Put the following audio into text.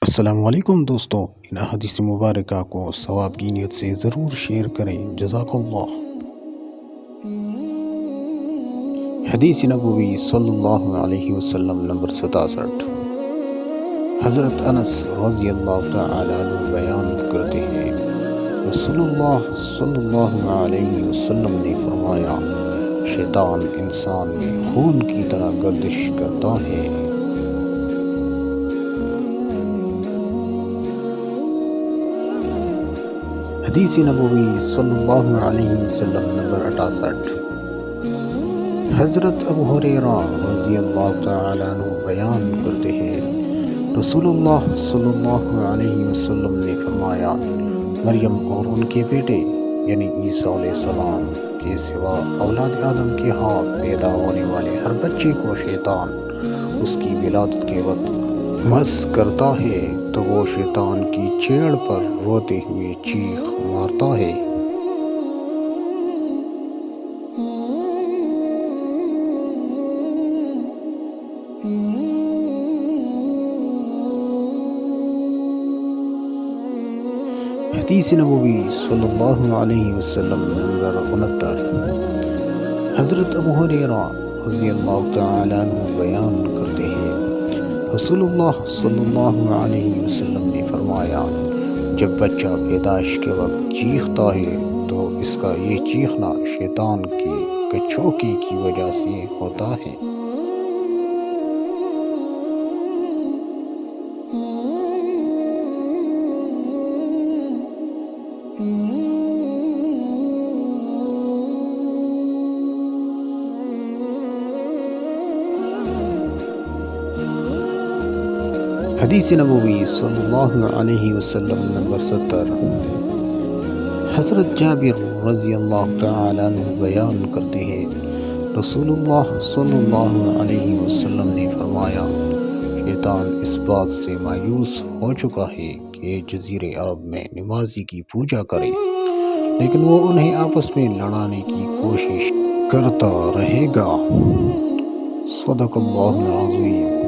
السلام علیکم دوستوں، ان احادیث مبارکہ کو ثواب کی نیت سے ضرور شیئر کریں، جزاک اللہ۔ حدیث نبوی صلی اللہ علیہ وسلم نمبر 67۔ حضرت انس رضی اللہ تعالی عنہ بیان کرتے ہیں، رسول اللہ صلی اللہ علیہ وسلم نے فرمایا، شیطان انسان میں خون کی طرح گردش کرتا ہے۔ حدیث نبوی صلی اللہ علیہ وسلم نمبر 68۔ حضرت ابو ہریرہ رضی اللہ تعالیٰ عنہ بیان کرتے ہیں، رسول اللہ صلی اللہ علیہ وسلم نے فرمایا، مریم اور ان کے بیٹے یعنی عیسیٰ علیہ السلام کے سوا اولاد آدم کے ہاں پیدا ہونے والے ہر بچے کو شیطان اس کی ولادت کے وقت مس کرتا ہے تو وہ شیطان کی چھیڑ پر روتے ہوئے چیخ مارتا ہے۔ حدیث نبوی صلی اللہ علیہ وسلم نمبر 69۔ حضرت ابو ہریرہ رضی اللہ تعالی عنہ بیان کرتے ہیں، رسول اللہ صلی اللہ علیہ وسلم نے فرمایا، جب بچہ پیدائش کے وقت چیختا ہے تو اس کا یہ چیخنا شیطان کے کچھوکے کی وجہ سے ہوتا ہے۔ حدیث نبوی صلی اللہ علیہ وسلم نمبر 70۔ حضرت جابر رضی اللہ تعالیٰ عنہ بیان کرتے ہیں، رسول اللہ صلی اللہ علیہ وسلم نے فرمایا، شیطان اس بات سے مایوس ہو چکا ہے کہ جزیرے عرب میں نمازی کی پوجا کرے، لیکن وہ انہیں آپس میں لڑانے کی کوشش کرتا رہے گا۔ صدق اللہ العظیم۔